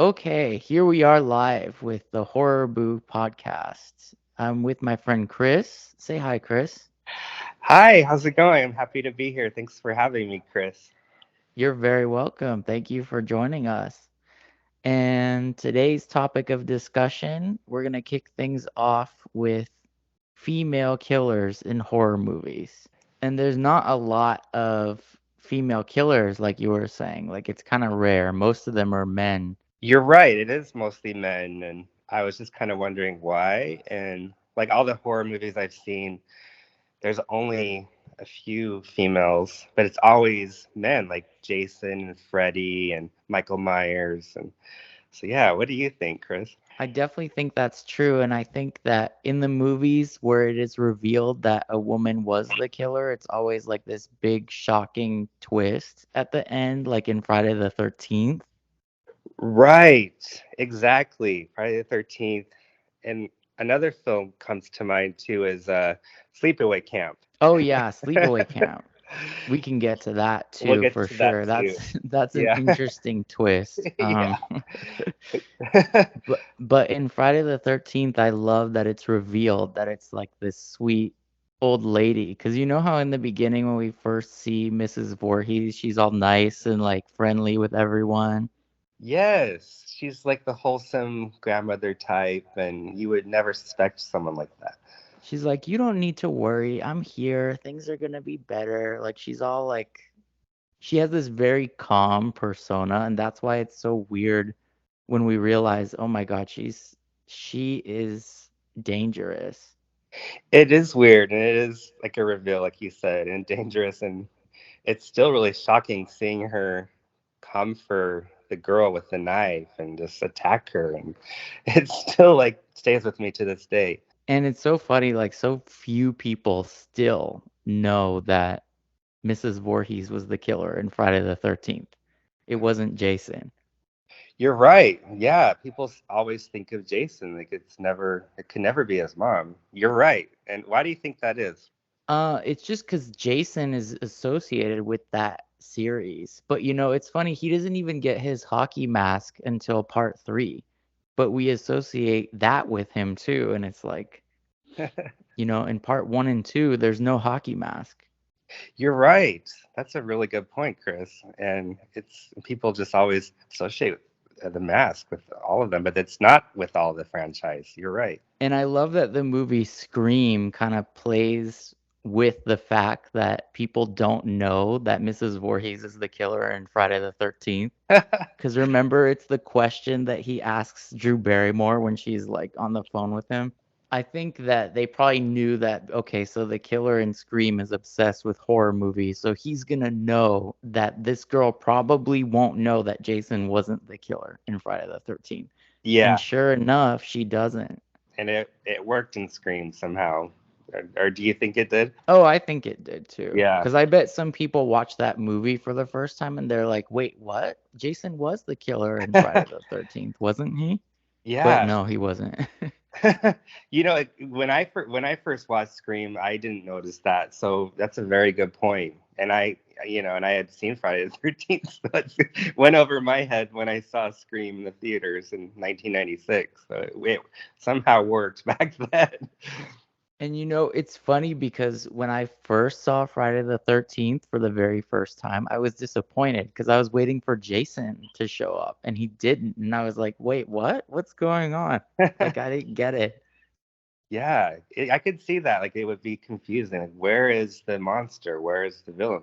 Okay, here we are live with the Horror Boo podcast. I'm with my friend Chris. Say hi, Chris. Hi, how's it going? I'm happy to be here. Thanks for having me, Chris. You're very welcome. Thank you for joining us. And today's topic of discussion, we're going to kick things off with female killers in horror movies. And there's not a lot of female killers, like you were saying. Like, it's kind of rare. Most of them are men. You're right, it is mostly men, and I was just kind of wondering why. And like all the horror movies I've seen, there's only a few females, but it's always men like Jason and Freddy and Michael Myers. And so, yeah, what do you think, Chris? I definitely think that's true, and I think that in the movies where it is revealed that a woman was the killer, it's always like this big shocking twist at the end, like in Friday the 13th. Right, exactly. Friday the 13th. And another film comes to mind too is Sleepaway Camp. Oh yeah, Sleepaway Camp. We can get to that We'll too get for to that sure. too. That's an Yeah. interesting twist. Yeah. But in Friday the 13th, I love that it's revealed that it's like this sweet old lady. Because you know how in the beginning when we first see Mrs. Voorhees, she's all nice and like friendly with everyone. Yes, she's like the wholesome grandmother type, and you would never suspect someone like that. She's like, "You don't need to worry. I'm here. Things are gonna be better." Like she's all like she has this very calm persona, and that's why it's so weird when we realize, oh my God, she is dangerous. It is weird, and it is like a reveal, like you said, and dangerous, and it's still really shocking seeing her come for the girl with the knife and just attack her, and it still like stays with me to this day. And it's so funny, like so few people still know that Mrs. Voorhees was the killer in Friday the 13th. It wasn't Jason. You're right. Yeah, people always think of Jason like it could never be his mom. You're right. And why do you think that is? It's just because Jason is associated with that series. But you know, it's funny, he doesn't even get his hockey mask until part three. But we associate that with him too. And it's like, you know, in part one and two, there's no hockey mask. You're right. That's a really good point, Chris. And it's people just always associate the mask with all of them, but it's not with all the franchise. You're right. And I love that the movie Scream kind of plays with the fact that people don't know that Mrs. Voorhees is the killer in Friday the 13th. Because remember, it's the question that he asks Drew Barrymore when she's like on the phone with him. I think that they probably knew that, okay, so the killer in Scream is obsessed with horror movies, so he's gonna know that this girl probably won't know that Jason wasn't the killer in Friday the 13th. And Yeah. sure enough, she doesn't. And it worked in Scream somehow. Or do you think it did? Oh, I think it did too. Yeah. Because I bet some people watch that movie for the first time and they're like, wait, what? Jason was the killer in Friday the 13th, wasn't he? But Yeah. no, he wasn't. You know, when I first watched Scream, I didn't notice that. So that's a very good point. And and I had seen Friday the 13th, so it went over my head when I saw Scream in the theaters in 1996. So it somehow worked back then. And you know, it's funny because when I first saw Friday the 13th for the very first time, I was disappointed because I was waiting for Jason to show up and he didn't. And I was like, wait, what? What's going on? Like, I didn't get it. Yeah, I could see that. Like it would be confusing. Like, where is the monster? Where is the villain?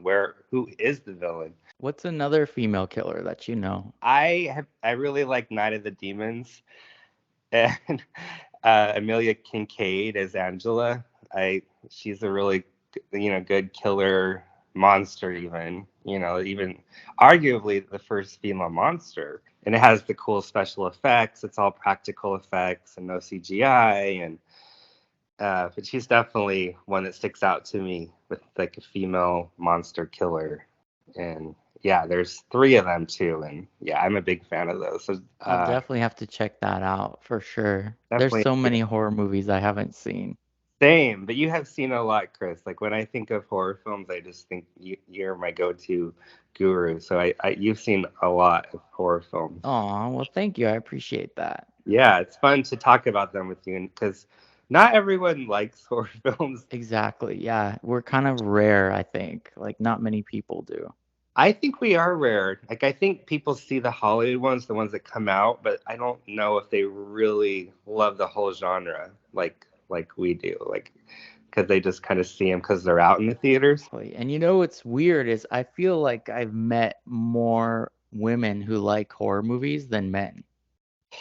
Who is the villain? What's another female killer that you know? I really like Night of the Demons and Amelia Kincaid as Angela. I She's a really good killer monster, even arguably the first female monster. And it has the cool special effects. It's all practical effects and no CGI. And but she's definitely one that sticks out to me with like a female monster killer. And yeah, there's three of them too. And yeah, I'm a big fan of those. So I'll definitely have to check that out for sure. There's definitely. so many horror movies I haven't seen. Same, but you have seen a lot, Chris. Like when I think of horror films, I just think you're my go-to guru. So you've seen a lot of horror films. Oh, well, thank you. I appreciate that. Yeah, it's fun to talk about them with you because not everyone likes horror films. Exactly. Yeah, we're kind of rare, I think. Like, not many people do. I think we are rare. Like I think people see the Hollywood ones, the ones that come out, but I don't know if they really love the whole genre like we do. Like because they just kind of see them because they're out in the theaters. And you know what's weird is I feel like I've met more women who like horror movies than men.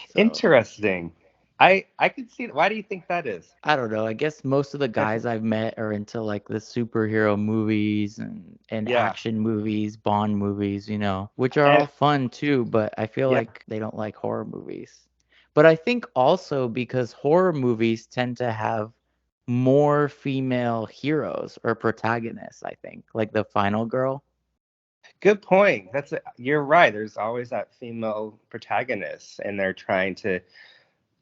So Interesting. I could see. Why do you think that is? I don't know. I guess most of the guys I've met are into like the superhero movies and Yeah, action movies, Bond movies, which are all and fun too, but I feel yeah. like they don't like horror movies. But I think also because horror movies tend to have more female heroes or protagonists, I think, like the final girl. Good point. You're right. There's always that female protagonist, and they're trying to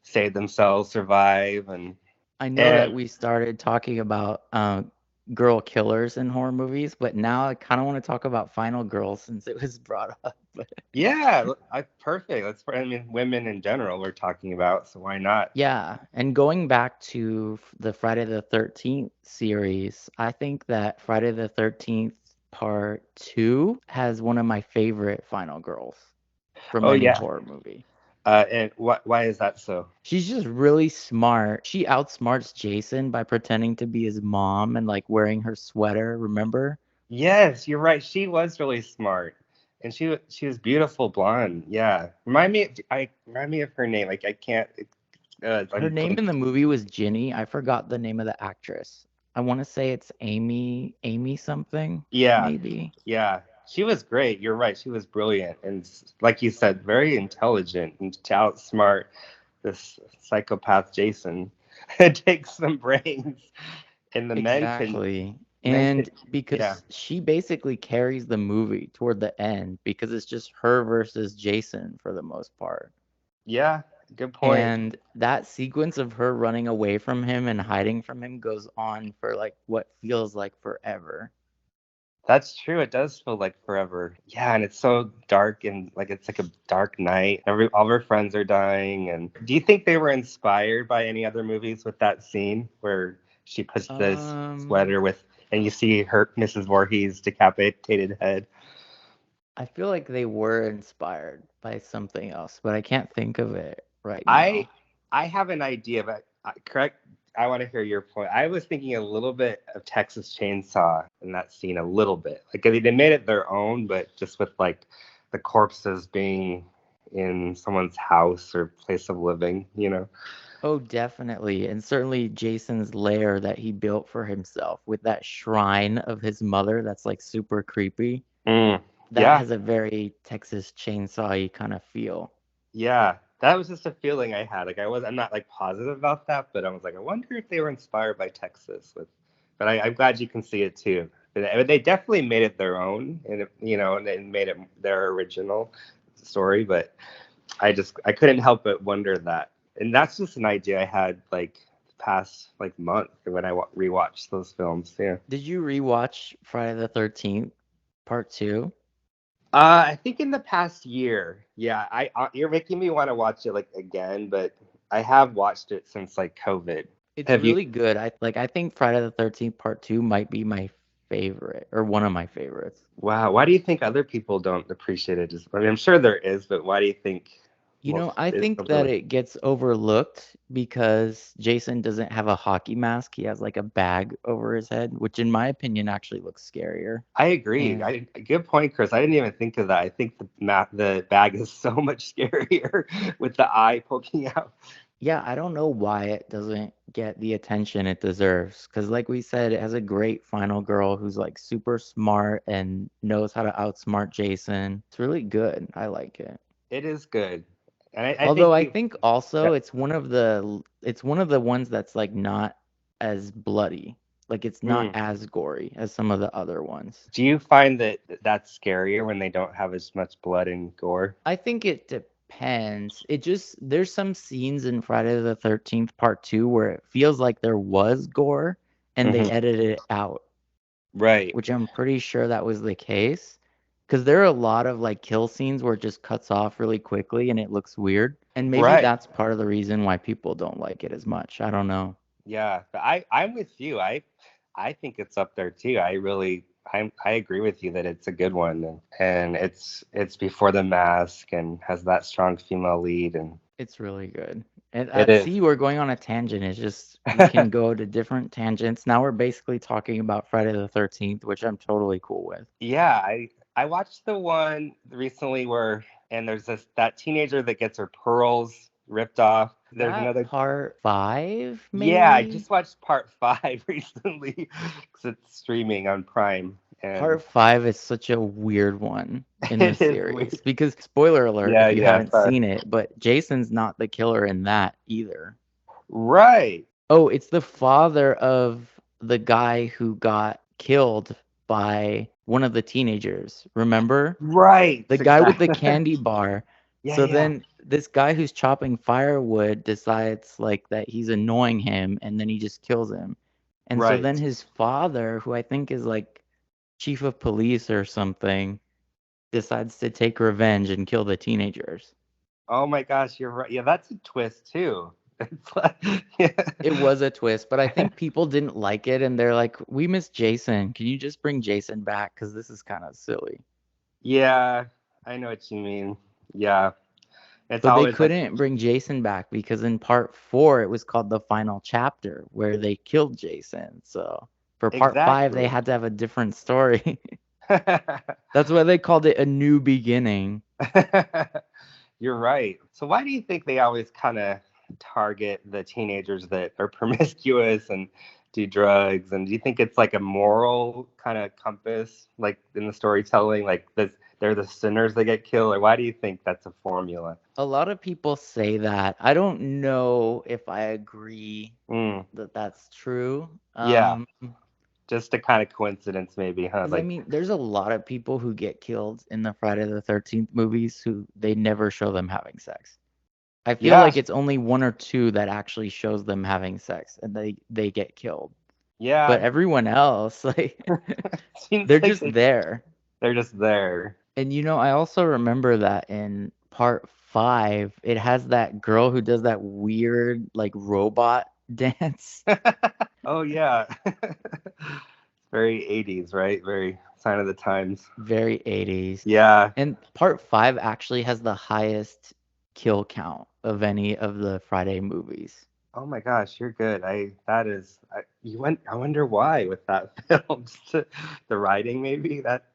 save themselves, survive, I know that and we started talking about girl killers in horror movies, but now I kind of want to talk about final girls since it was brought up. yeah, perfect. I mean, women in general we're talking about, so why not? Yeah, and going back to the Friday the 13th series, I think that Friday the 13th Part 2 has one of my favorite final girls from Oh any yeah. horror movie. And why is that so? She's just really smart. She outsmarts Jason by pretending to be his mom and like wearing her sweater, remember? Yes, you're right. She was really smart, and she was beautiful blonde. Yeah, remind me of her name. Like I can't. Her I'm name in blank. the movie was Ginny. I forgot the name of the actress. I want to say it's Amy something, Yeah, maybe. yeah. She was great. You're right. She was brilliant, and like you said, very intelligent and to outsmart this psychopath Jason. It takes some brains, and the Exactly. men can. And Yeah, because she basically carries the movie toward the end because it's just her versus Jason for the most part. yeah. Good point. And that sequence of her running away from him and hiding from him goes on for like what feels like forever. That's true. It does feel like forever. Yeah, and it's so dark and like it's like a dark night. All her friends are dying. And do you think they were inspired by any other movies with that scene where she puts this Um, sweater with, and you see her Mrs. Voorhees' decapitated head? I feel like they were inspired by something else, but I can't think of it right I now. I have an idea, but correct. I want to hear your point. I was thinking a little bit of Texas Chainsaw in that scene, a little bit. Like they made it their own, but just with like the corpses being in someone's house or place of living, you know? Oh, definitely. And certainly Jason's lair that he built for himself with that shrine of his mother that's like super creepy. Mm, That yeah, has a very Texas Chainsaw-y kind of feel. yeah. That was just a feeling I had. I'm not like positive about that, but I was like, I wonder if they were inspired by Texas but I'm glad you can see it too. But they definitely made it their own, and and they made it their original story. But I couldn't help but wonder that, and that's just an idea I had like past like month when I rewatched those films. Yeah. Did you rewatch Friday the 13th Part 2? I think in the past year, yeah, you're making me want to watch it like again, but I have watched it since like COVID. It's Have you? really good. I think Friday the 13th Part 2 might be my favorite or one of my favorites. Wow, why do you think other people don't appreciate it? I mean, I'm sure there is, but why do you think most I is think that overlooked? it gets overlooked because Jason doesn't have a hockey mask. He has like a bag over his head, which in my opinion actually looks scarier. I agree. And Good point, Chris. I didn't even think of that. I think the bag is so much scarier with the eye poking out. yeah, I don't know why it doesn't get the attention it deserves. Because, like we said, it has a great final girl who's like super smart and knows how to outsmart Jason. It's really good. I like it. It is good, and I think Although I you. think Yeah. also it's one of the ones that's like not as bloody. Like it's not Mm. as gory as some of the other ones. Do you find that that's scarier when they don't have as much blood and gore? I think it depends. depends. It just there's some scenes in Friday the 13th Part 2 where it feels like there was gore and they Hmm. edited it out, Right. which I'm pretty sure that was the case. Because there are a lot of like kill scenes where it just cuts off really quickly and it looks weird. And maybe Right. that's part of the reason why people don't like it as much. I don't know. Yeah. But I'm with you. I think it's up there too. I agree with you that it's a good one, and it's before the mask and has that strong female lead, and It's really good. And it is. see, we're going on a tangent. It's just we can go to different tangents. Now we're basically talking about Friday the 13th, which I'm totally cool with. Yeah, I watched the one recently where and there's this that teenager that gets her pearls ripped off. Is There's that another. part 5, Yeah, I maybe? just watched part 5 recently because it's streaming on Prime, and Part 5 is such a weird one in the it is weird. series because, spoiler alert, Yeah, if you yeah, haven't sorry. seen it, but Jason's not the killer in that either. Right, Oh, it's the father of the guy who got killed by one of the teenagers. Remember? right, The guy with the exactly. candy bar. Yeah, So yeah, then this guy who's chopping firewood decides like that he's annoying him and then he just kills him. And so then right. his father, who I think is like chief of police or something, decides to take revenge and kill the teenagers. Oh my gosh, you're right. Yeah, that's a twist too. It's like, yeah. It was a twist, but I think people didn't like it and they're like, "We miss Jason. Can you just bring Jason back? Because this is kind of silly." Yeah, I know what you mean. Yeah, it's But they always like couldn't bring Jason back because in part 4 it was called the final chapter where they killed Jason. So for part 5 they exactly. had to have a different story. That's why they called it a new beginning. You're right. So why do you think they always kind of target the teenagers that are promiscuous and do drugs? And do you think it's like a moral kind of compass, like in the storytelling, like this, they're the sinners that get killed? Or why do you think that's a formula? A lot of people say that. I don't know if I agree Mm, that that's true. yeah, just a kind of coincidence, maybe, huh? Because I Like, mean, there's a lot of people who get killed in the Friday the 13th movies who they never show them having sex. I feel yeah, like it's only one or two that actually shows them having sex and they get killed. But yeah. everyone else, like, Seems they're like just there. they're just there. And I also remember that in part 5, it has that girl who does that weird, like, robot dance. Oh yeah. Very 80s, right? Very sign of the times. Very 80s. Yeah. And part 5 actually has the highest kill count of any of the Friday movies. Oh my gosh, you're good. I wonder why with that film. Just the writing, maybe that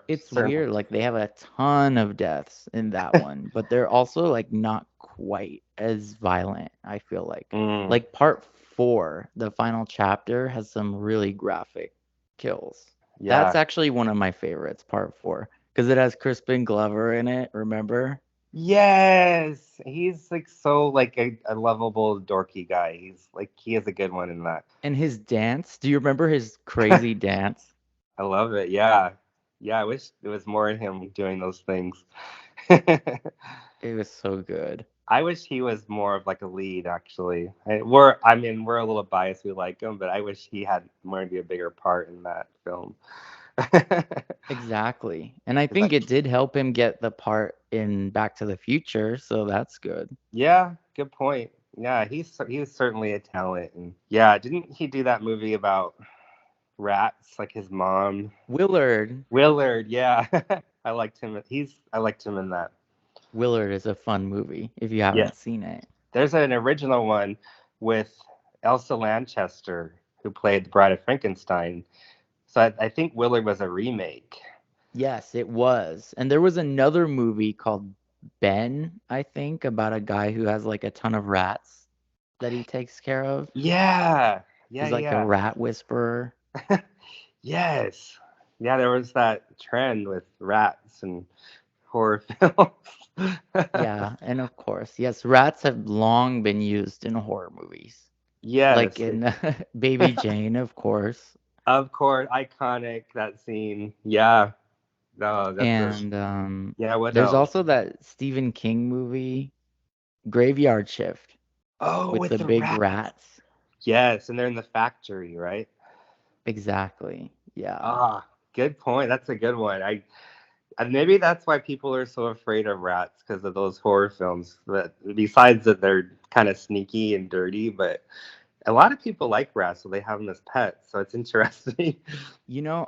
It's certainly. weird, like they have a ton of deaths in that one, but they're also like not quite as violent, I feel like. Mm, Like part 4, the final chapter has some really graphic kills. That's yeah. actually one of my favorites, part 4, because it has Crispin Glover in it, remember? Yes, he's like so like a lovable dorky guy. He's like he is a good one in that. And his dance, do you remember his crazy dance? I love it. Yeah. Yeah, I wish there was more of him doing those things. It was so good. I wish he was more of like a lead, actually. I mean, we're a little biased. We like him, but I wish he had more to be a bigger part in that film. Exactly. And I It's like, think it did help him get the part in Back to the Future, so that's good. yeah, good point. Yeah, he's certainly a talent, and yeah, didn't he do that movie about rats, like his mom? Willard. Willard, yeah, I liked him. I liked him in that. Willard is a fun movie if you Yeah, haven't seen it. there's an original one with Elsa Lanchester who played the Bride of Frankenstein. So I think Willard was a remake. Yes, it was. And there was another movie called Ben, I think, about a guy who has like a ton of rats that he takes care of. Yeah, yeah, He's like a yeah. rat whisperer. Yes. Yeah, there was that trend with rats and horror films. Yeah, and of course, yes, rats have long been used in horror movies. Like Yes. in Baby Jane, of course. Of course, iconic that scene. Yeah. No, that's a And yeah. What there's else? also that Stephen King movie, Graveyard Shift, Oh, with with the the big rat. rats. Yes, and they're in the factory, right? Exactly. Yeah. Ah, good point. That's a good one. And maybe that's why people are so afraid of rats because of those horror films. That besides that they're kind of sneaky and dirty, but a lot of people like rats, so they have them as pets. So it's interesting.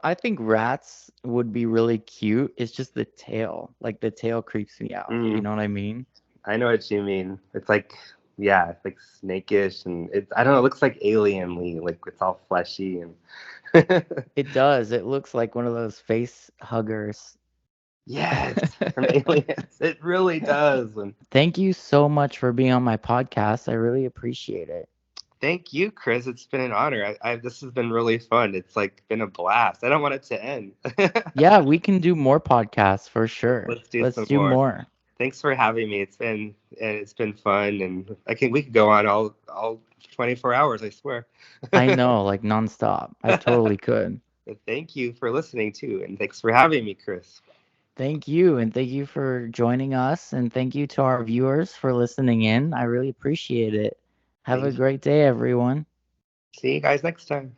I think rats would be really cute. It's just the tail. Like the tail creeps me out. You Mm, know what I mean? I know what you mean. It's like, yeah, it's like snakish, and it's I don't know. It looks like alienly, like it's all fleshy and. It does. It looks like one of those face huggers. Yes, from Aliens. It really does. And Thank you so much for being on my podcast. I really appreciate it. thank you, Chris. It's been an honor. This has been really fun. It's like been a blast. I don't want it to end. Yeah, we can do more podcasts for sure. Let's do Let's some do more. more. Thanks for having me. It's been fun, and we could go on all 24 hours. I swear. I know, like nonstop. I totally could. Thank you for listening too, and thanks for having me, Chris. Thank you, and thank you for joining us, and thank you to our viewers for listening in. I really appreciate it. Have a Thank you. great day, everyone. See you guys next time.